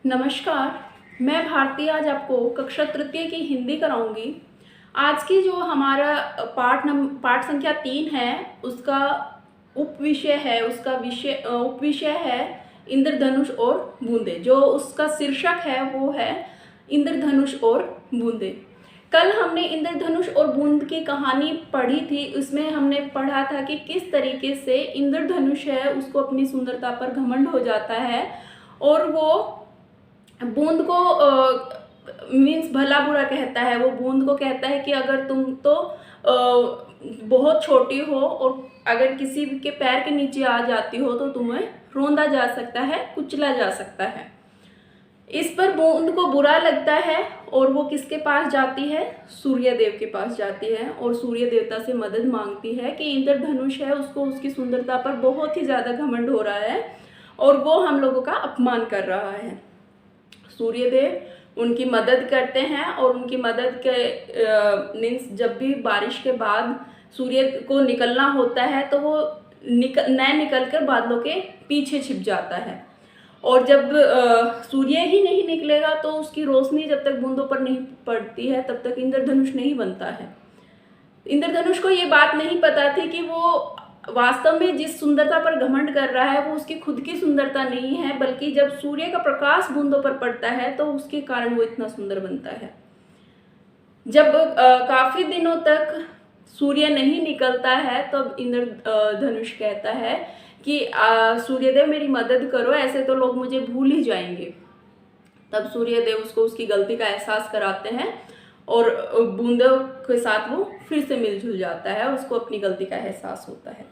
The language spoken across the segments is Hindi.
नमस्कार। मैं भारती आज आपको कक्षा तृतीय की हिंदी कराऊंगी। आज की जो हमारा पाठ संख्या 3 है, उसका उपविषय है इंद्रधनुष और बूंदे। जो उसका शीर्षक है वो है इंद्रधनुष और बूंदे। कल हमने इंद्रधनुष और बूंद की कहानी पढ़ी थी। उसमें हमने पढ़ा था कि किस तरीके से इंद्रधनुष है उसको अपनी सुंदरता पर घमंड हो जाता है और वो बूंद को मीन्स भला बुरा कहता है। वो बूंद को कहता है कि अगर तुम तो बहुत छोटी हो और अगर किसी के पैर के नीचे आ जाती हो तो तुम्हें रोंदा जा सकता है, कुचला जा सकता है। इस पर बूंद को बुरा लगता है और वो किसके पास जाती है? सूर्य देव के पास जाती है और सूर्य देवता से मदद मांगती है कि इंद्रधनुष है उसको उसकी सुंदरता पर बहुत ही ज़्यादा घमंड हो रहा है और वो हम लोगों का अपमान कर रहा है। सूर्य देव उनकी मदद करते हैं और उनकी मदद के मीन्स जब भी बारिश के बाद सूर्य को निकलना होता है तो वो निकल कर बादलों के पीछे छिप जाता है और जब सूर्य ही नहीं निकलेगा तो उसकी रोशनी जब तक बूंदों पर नहीं पड़ती है तब तक इंद्रधनुष नहीं बनता है। इंद्रधनुष को ये बात नहीं पता थी कि वो वास्तव में जिस सुंदरता पर घमंड कर रहा है वो उसकी खुद की सुंदरता नहीं है, बल्कि जब सूर्य का प्रकाश बूंदों पर पड़ता है तो उसके कारण वो इतना सुंदर बनता है। जब काफी दिनों तक सूर्य नहीं निकलता है तब इंद्रधनुष कहता है कि सूर्यदेव मेरी मदद करो, ऐसे तो लोग मुझे भूल ही जाएंगे। तब सूर्यदेव उसको उसकी गलती का एहसास कराते हैं और बूंदों के साथ वो फिर से मिलजुल जाता है, उसको अपनी गलती का एहसास होता है।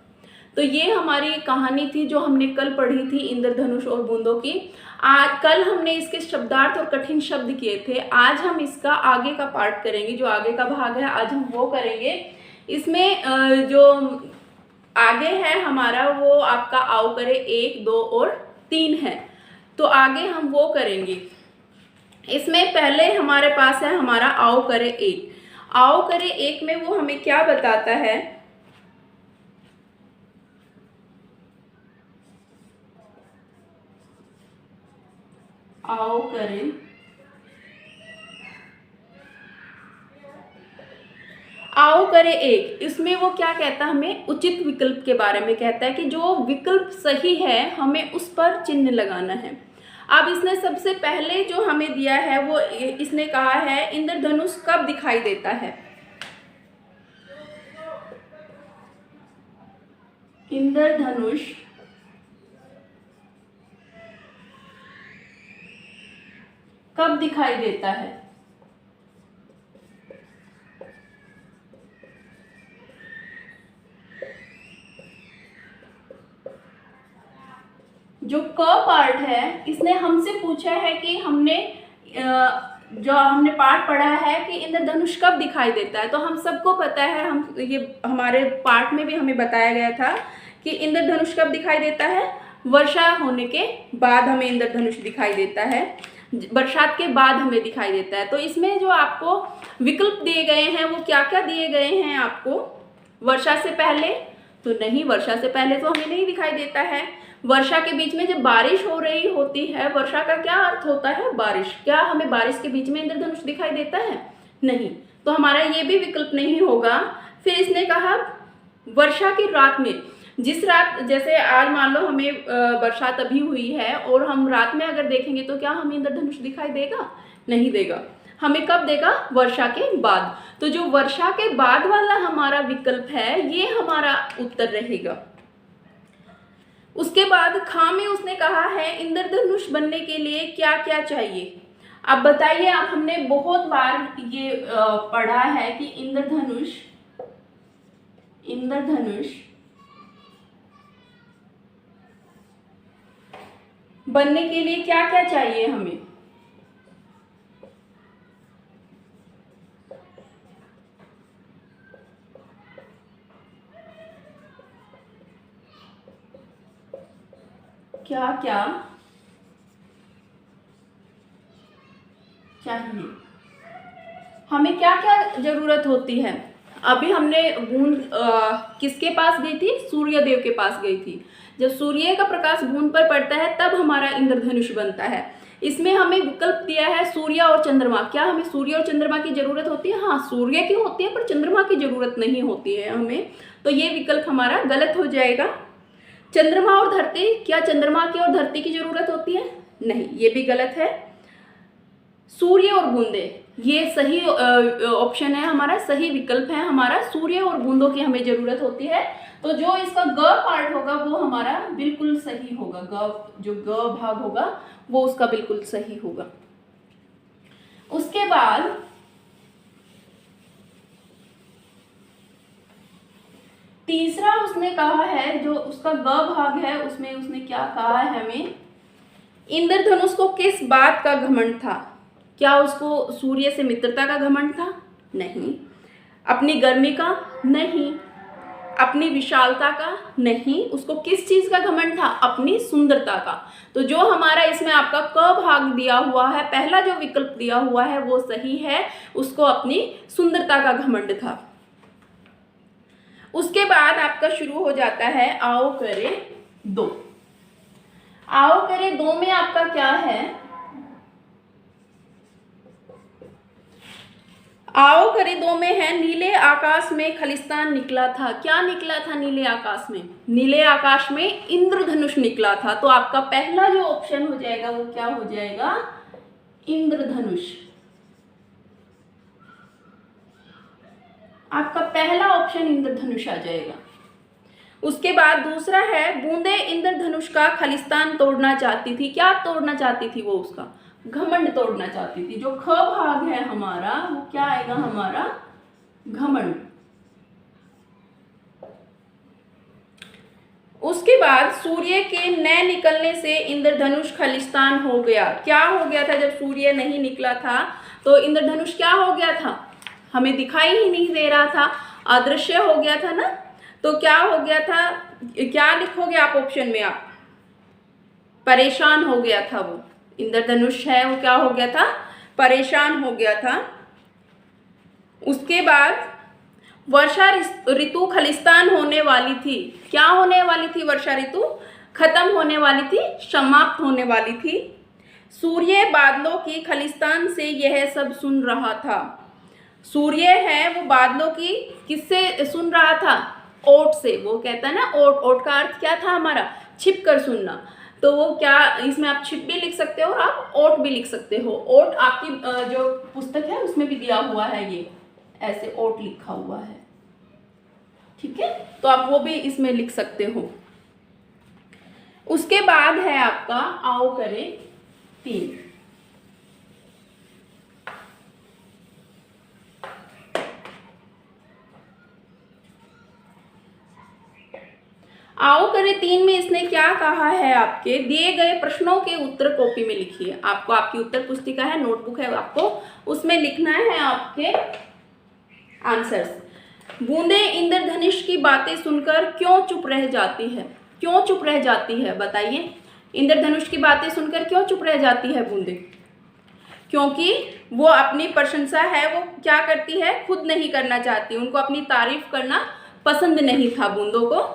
तो ये हमारी कहानी थी जो हमने कल पढ़ी थी इंद्रधनुष और बूंदों की। आज कल हमने इसके शब्दार्थ और कठिन शब्द किए थे। आज हम इसका आगे का पार्ट करेंगे, जो आगे का भाग है आज हम वो करेंगे। इसमें जो आगे है हमारा वो आपका आओ करे 1, 2 और 3 है, तो आगे हम वो करेंगे। इसमें पहले हमारे पास है हमारा आओ करे 1। आओ करे 1 में वो हमें क्या बताता है? आओ करे आओ करे 1, इसमें वो क्या कहता है? हमें उचित विकल्प के बारे में कहता है कि जो विकल्प सही है हमें उस पर चिन्ह लगाना है। अब इसने सबसे पहले जो हमें दिया है वो इसने कहा है इंद्रधनुष कब दिखाई देता है? इंद्रधनुष कब दिखाई देता है? जो क पार्ट है इसने हमसे पूछा है कि जो हमने पाठ पढ़ा है कि इंद्रधनुष कब दिखाई देता है। तो हम सबको पता है, हम ये हमारे पाठ में भी हमें बताया गया था कि इंद्रधनुष कब दिखाई देता है? वर्षा होने के बाद हमें इंद्रधनुष दिखाई देता है, बरसात के बाद हमें दिखाई देता है। तो इसमें जो आपको विकल्प दिए गए हैं वो क्या क्या दिए गए हैं आपको? वर्षा से पहले तो नहीं, वर्षा से पहले तो हमें नहीं दिखाई देता है। वर्षा के बीच में जब बारिश हो रही होती है, वर्षा का क्या अर्थ होता है? बारिश। क्या हमें बारिश के बीच में इंद्रधनुष दिखाई देता है? नहीं, तो हमारा ये भी विकल्प नहीं होगा। फिर इसने कहा वर्षा की रात में, जिस रात, जैसे आज मान लो हमें बरसात अभी हुई है और हम रात में अगर देखेंगे तो क्या हमें इंद्रधनुष दिखाई देगा? नहीं देगा। हमें कब देगा? वर्षा के बाद। तो जो वर्षा के बाद वाला हमारा विकल्प है ये हमारा उत्तर रहेगा। उसके बाद खा में उसने कहा है इंद्रधनुष बनने के लिए क्या क्या चाहिए? अब बताइए, आप हमने बहुत बार ये पढ़ा है कि इंद्रधनुष बनने के लिए क्या क्या चाहिए हमें? क्या क्या चाहिए? हमें क्या क्या जरूरत होती है? अभी हमने बूंद किसके पास गई थी? सूर्य देव के पास गई थी। जब सूर्य का प्रकाश बूंद पर पड़ता है तब हमारा इंद्रधनुष बनता है। इसमें हमें विकल्प दिया है सूर्य और चंद्रमा। क्या हमें सूर्य और चंद्रमा की जरूरत होती है? हाँ, सूर्य की होती है पर चंद्रमा की जरूरत नहीं होती है हमें, तो ये विकल्प हमारा गलत हो जाएगा। चंद्रमा और धरती, क्या चंद्रमा की और धरती की जरूरत होती है? नहीं, ये भी गलत है। सूर्य और बूंदे, ये सही ऑप्शन है हमारा, सही विकल्प है हमारा। सूर्य और बूंदों की हमें जरूरत होती है, तो जो इसका ग पार्ट होगा वो हमारा बिल्कुल सही होगा। जो ग भाग होगा वो उसका बिल्कुल सही होगा। उसके बाद तीसरा उसने कहा है, जो उसका ग भाग है उसमें उसने क्या कहा है हमें, इंद्रधनुष को किस बात का घमंड था? क्या उसको सूर्य से मित्रता का घमंड था? नहीं। अपनी गर्मी का? नहीं। अपनी विशालता का? नहीं। उसको किस चीज का घमंड था? अपनी सुंदरता का। तो जो हमारा इसमें आपका क भाग दिया हुआ है, पहला जो विकल्प दिया हुआ है वो सही है, उसको अपनी सुंदरता का घमंड था। उसके बाद आपका शुरू हो जाता है आओ करे दो। आओ करे दो में आपका क्या है, आओ करे दो में है नीले आकाश में खलिस्तान निकला था। क्या निकला था नीले आकाश में? नीले आकाश में इंद्रधनुष निकला था। तो आपका पहला जो ऑप्शन हो जाएगा वो क्या हो जाएगा? इंद्रधनुष। आपका पहला ऑप्शन इंद्रधनुष आ जाएगा। उसके बाद दूसरा है बूंदे इंद्रधनुष का खलिस्तान तोड़ना चाहती थी। क्या तोड़ना चाहती थी? वो उसका घमंड तोड़ना चाहती थी। जो ख भाग है हमारा वो क्या आएगा? हमारा घमंड। उसके बाद सूर्य के न निकलने से इंद्रधनुष खलिस्तान हो गया। क्या हो गया था? जब सूर्य नहीं निकला था तो इंद्रधनुष क्या हो गया था? हमें दिखाई ही नहीं दे रहा था, अदृश्य हो गया था ना। तो क्या हो गया था? क्या लिखोगे आप ऑप्शन में? आप परेशान हो गया था। वो इंद्रधनुष है वो क्या हो गया था? परेशान हो गया था। उसके बाद वर्षा ऋतु खलिस्तान होने वाली थी। क्या होने वाली थी? वर्षा ऋतु खत्म होने वाली थी, समाप्त होने वाली थी। सूर्य बादलों की खलिस्तान से यह सब सुन रहा था। सूर्य है वो बादलों की किससे सुन रहा था? ओट से। वो कहता है ना ओट, ओट का अर्थ क्या था हमारा? छिप कर सुनना। तो वो क्या, इसमें आप छिप भी लिख सकते हो और आप ओट भी लिख सकते हो। ओट आपकी जो पुस्तक है उसमें भी दिया हुआ है, ये ऐसे ओट लिखा हुआ है, ठीक है, तो आप वो भी इसमें लिख सकते हो। उसके बाद है आपका आओ करें तीन। आओ करें तीन में इसने क्या कहा है? आपके दिए गए प्रश्नों के उत्तर कॉपी में लिखिए। आपको आपकी उत्तर पुस्तिका है, नोटबुक है, आपको उसमें लिखना है आपके आंसर्स। बूंदे इंद्रधनुष की बातें सुनकर क्यों चुप रह जाती है? क्यों चुप रह जाती है बताइए? इंद्रधनुष की बातें सुनकर क्यों चुप रह जाती है बूंदे? क्योंकि वो अपनी प्रशंसा है वो क्या करती है? खुद नहीं करना चाहती। उनको अपनी तारीफ करना पसंद नहीं था बूंदों को।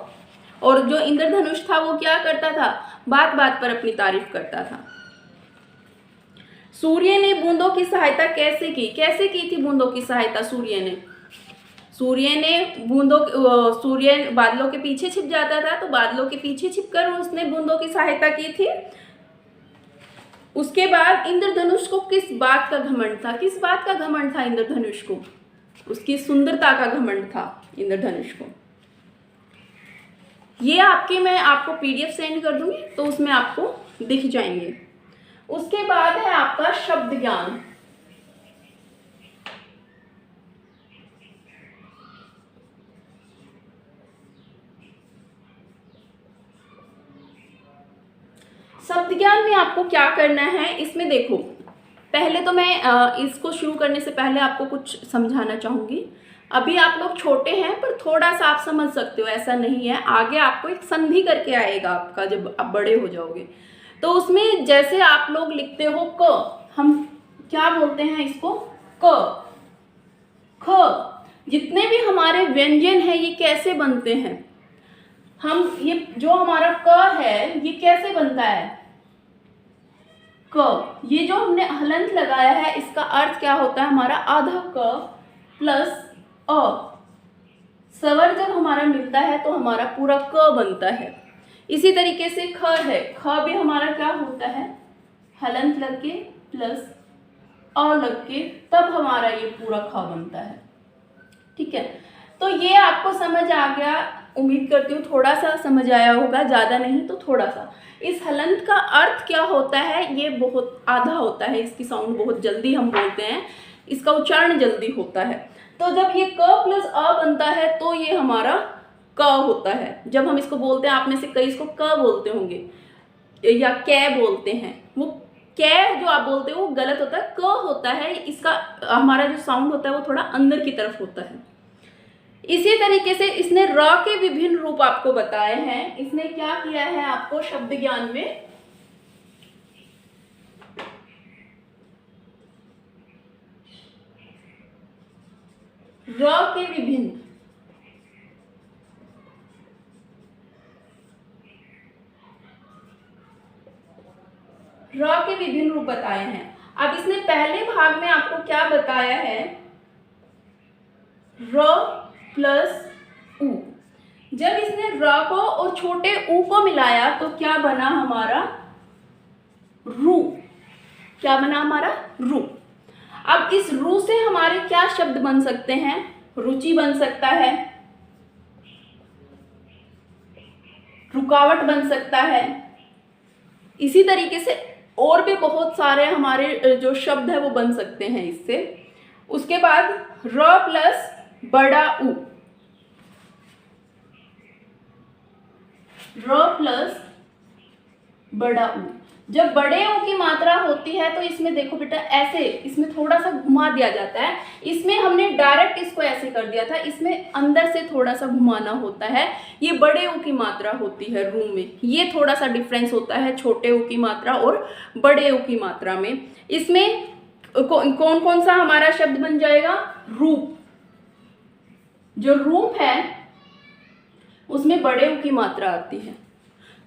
और जो इंद्रधनुष था वो क्या करता था? बात बात पर अपनी तारीफ करता था। सूर्य ने बूंदों की सहायता कैसे की? कैसे की थी बूंदों की सहायता सूर्य ने? सूर्य ने सूर्य बादलों के पीछे छिप जाता था, तो बादलों के पीछे छिपकर उसने बूंदों की सहायता की थी। उसके बाद इंद्रधनुष को किस बात का घमंड था? किस बात का घमंड था इंद्रधनुष को? उसकी सुंदरता का घमंड था इंद्रधनुष को। ये मैं आपको PDF सेंड कर दूंगी तो उसमें आपको दिख जाएंगे। उसके बाद है आपका शब्द ज्ञान। शब्द ज्ञान में आपको क्या करना है? इसमें देखो, पहले तो मैं इसको शुरू करने से पहले आपको कुछ समझाना चाहूंगी। अभी आप लोग छोटे हैं पर थोड़ा सा आप समझ सकते हो, ऐसा नहीं है। आगे आपको एक संधि करके आएगा आपका, जब आप बड़े हो जाओगे तो उसमें जैसे आप लोग लिखते हो क, हम क्या बोलते हैं इसको? क, ख। जितने भी हमारे व्यंजन हैं ये कैसे बनते हैं? हम ये जो हमारा क है ये कैसे बनता है? क, ये जो हमने हलंत लगाया है इसका अर्थ क्या होता है हमारा आधा क प्लस अ, स्वर जब हमारा मिलता है तो हमारा पूरा क बनता है। इसी तरीके से ख है, ख भी हमारा क्या होता है हलंत लग के प्लस अ लग के, तब हमारा ये पूरा ख बनता है। ठीक है, तो ये आपको समझ आ गया, उम्मीद करती हूँ थोड़ा सा समझ आया होगा, ज़्यादा नहीं तो थोड़ा सा। इस हलंत का अर्थ क्या होता है, ये बहुत आधा होता है, इसकी साउंड बहुत जल्दी हम बोलते हैं, इसका उच्चारण जल्दी होता है। तो जब ये क प्लस अ बनता है तो ये हमारा क होता है। जब हम इसको बोलते हैं, आप में से कई इसको क बोलते होंगे या कै बोलते हैं, वो कै जो आप बोलते हो वो गलत होता है, क होता है, इसका हमारा जो साउंड होता है वो थोड़ा अंदर की तरफ होता है। इसी तरीके से इसने र के विभिन्न रूप आपको बताए हैं। इसने क्या किया है आपको शब्द ज्ञान में, र के विभिन्न रूप बताए हैं। अब इसने पहले भाग में आपको क्या बताया है, र प्लस उ। जब इसने र को और छोटे उ को मिलाया तो क्या बना हमारा रू, क्या बना हमारा रू। अब इस रू से हमारे क्या शब्द बन सकते हैं, रुचि बन सकता है, रुकावट बन सकता है। इसी तरीके से और भी बहुत सारे हमारे जो शब्द है वो बन सकते हैं इससे। उसके बाद र प्लस बड़ा उ, र प्लस बड़ा उ। जब बड़े उ की मात्रा होती है तो इसमें देखो बेटा ऐसे, इसमें थोड़ा सा घुमा दिया जाता है, इसमें हमने डायरेक्ट इसको ऐसे कर दिया था, इसमें अंदर से थोड़ा सा घुमाना होता है। ये बड़े उ की मात्रा होती है रू में, ये थोड़ा सा डिफरेंस होता है छोटे उ की मात्रा और बड़े उ की मात्रा में। इसमें कौन कौन सा हमारा शब्द बन जाएगा, रूप। जो रूप है उसमें बड़े उ की मात्रा आती है,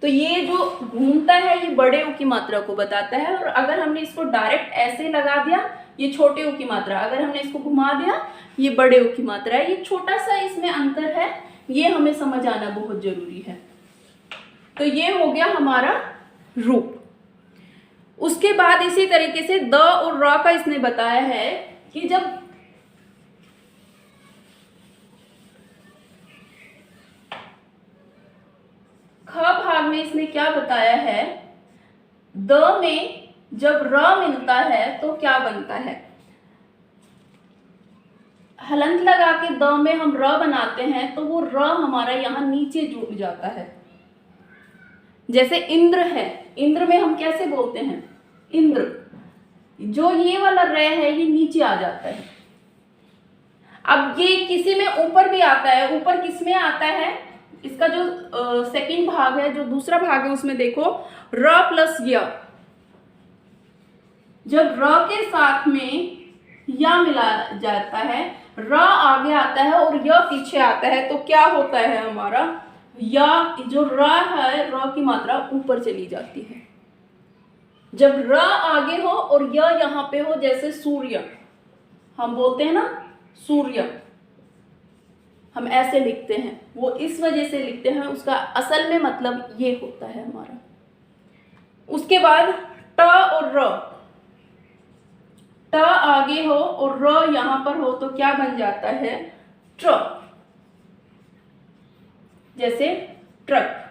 तो ये जो घूमता है ये बड़े उ की मात्रा को बताता है। और अगर हमने इसको डायरेक्ट ऐसे लगा दिया ये छोटे उ की मात्रा, अगर हमने इसको घुमा दिया ये बड़े उ की मात्रा है। ये छोटा सा इसमें अंतर है, ये हमें समझ आना बहुत जरूरी है। तो ये हो गया हमारा रूप। उसके बाद इसी तरीके से द और र का इसने बताया है कि जब ख भाग में इसने क्या बताया है, द में जब र मिलता है तो क्या बनता है, हलंत लगा के द में हम र बनाते हैं तो वो र हमारा यहाँ नीचे जुड़ जाता है। जैसे इंद्र है, इंद्र में हम कैसे बोलते हैं इंद्र, जो ये वाला र है ये नीचे आ जाता है। अब ये किसी में ऊपर भी आता है, ऊपर किस में आता है, इसका जो सेकंड भाग है, जो दूसरा भाग है उसमें देखो र प्लस य, जब र के साथ में या मिला जाता है, र आगे आता है और य पीछे आता है, तो क्या होता है हमारा, या जो र है र की मात्रा ऊपर चली जाती है। जब र आगे हो और य यहाँ पे हो, जैसे सूर्य हम बोलते हैं ना, सूर्य हम ऐसे लिखते हैं, वो इस वजह से लिखते हैं, उसका असल में मतलब ये होता है हमारा। उसके बाद ट और र, ट आगे हो और र यहाँ पर हो तो क्या बन जाता है ट्र, जैसे ट्रक।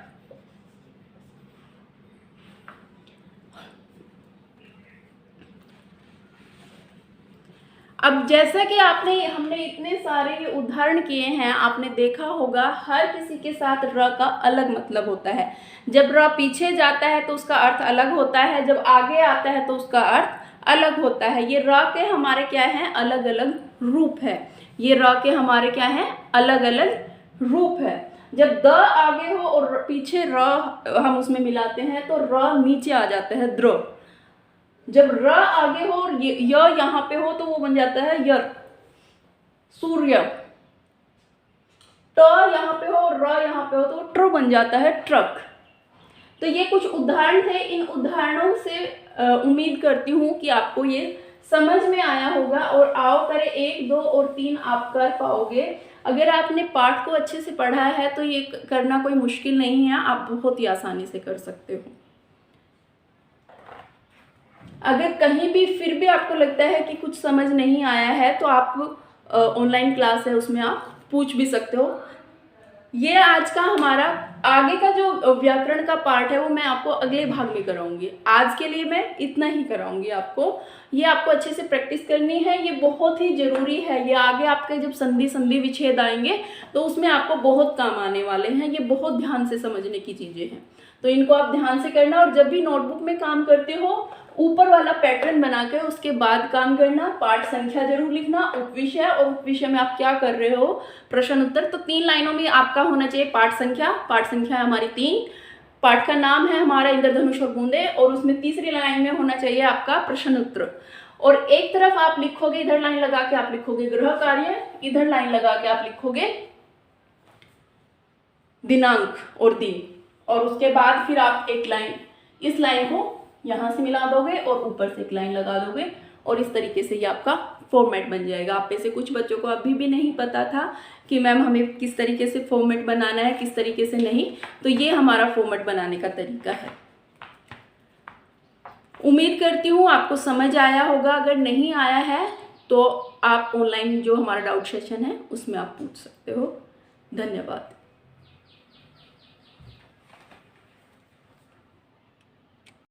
अब जैसा कि हमने इतने सारे उदाहरण किए हैं, आपने देखा होगा हर किसी के साथ र का अलग मतलब होता है। जब र पीछे जाता है तो उसका अर्थ अलग होता है, जब आगे आता है तो उसका अर्थ अलग होता है। ये र के हमारे क्या हैं, अलग अलग रूप है। ये र के हमारे क्या हैं, अलग अलग रूप है। जब द आगे हो और पीछे र हम उसमें मिलाते हैं तो र नीचे आ जाता है द्र। जब र आगे हो और य यहाँ पे हो तो वो बन जाता है यर, सूर्य। ट यहाँ पे हो और र यहाँ पे हो तो ट्र बन जाता है ट्रक। तो ये कुछ उदाहरण थे। इन उदाहरणों से उम्मीद करती हूँ कि आपको ये समझ में आया होगा और आओ करें 1, 2 और 3 आप कर पाओगे। अगर आपने पाठ को अच्छे से पढ़ा है तो ये करना कोई मुश्किल नहीं है, आप बहुत ही आसानी से कर सकते हो। अगर कहीं भी फिर भी आपको लगता है कि कुछ समझ नहीं आया है तो आप ऑनलाइन क्लास है उसमें आप पूछ भी सकते हो। ये आज का हमारा आगे का जो व्याकरण का पार्ट है वो मैं आपको अगले भाग में कराऊंगी। आज के लिए मैं इतना ही कराऊंगी आपको। ये आपको अच्छे से प्रैक्टिस करनी है, ये बहुत ही ज़रूरी है। ये आगे आपके जब संधि विच्छेद आएंगे तो उसमें आपको बहुत काम आने वाले हैं। ये बहुत ध्यान से समझने की चीज़ें हैं, तो इनको आप ध्यान से करना। और जब भी नोटबुक में काम करते हो ऊपर वाला पैटर्न बनाकर उसके बाद काम करना। पाठ संख्या जरूर लिखना, उपविषय, और उपविषय में आप क्या कर रहे हो, प्रश्न उत्तर। तो 3 लाइनों में आपका होना चाहिए पाठ संख्या है हमारी 3। पाठ का नाम है हमारा इंद्रधनुष और बूंदे, और उसमें तीसरी लाइन में होना चाहिए आपका प्रश्न उत्तर। और एक तरफ आप लिखोगे, इधर लाइन लगा के आप लिखोगे गृह कार्य, इधर लाइन लगा के आप लिखोगे दिनांक और दिन, और उसके बाद फिर आप एक लाइन, इस लाइन को यहाँ से मिला दोगे और ऊपर से एक लाइन लगा दोगे, और इस तरीके से ये आपका फॉर्मेट बन जाएगा। आप में से कुछ बच्चों को अभी भी नहीं पता था कि मैम हमें किस तरीके से फॉर्मेट बनाना है, किस तरीके से नहीं, तो ये हमारा फॉर्मेट बनाने का तरीका है। उम्मीद करती हूँ आपको समझ आया होगा। अगर नहीं आया है तो आप ऑनलाइन जो हमारा डाउट सेशन है उसमें आप पूछ सकते हो। धन्यवाद।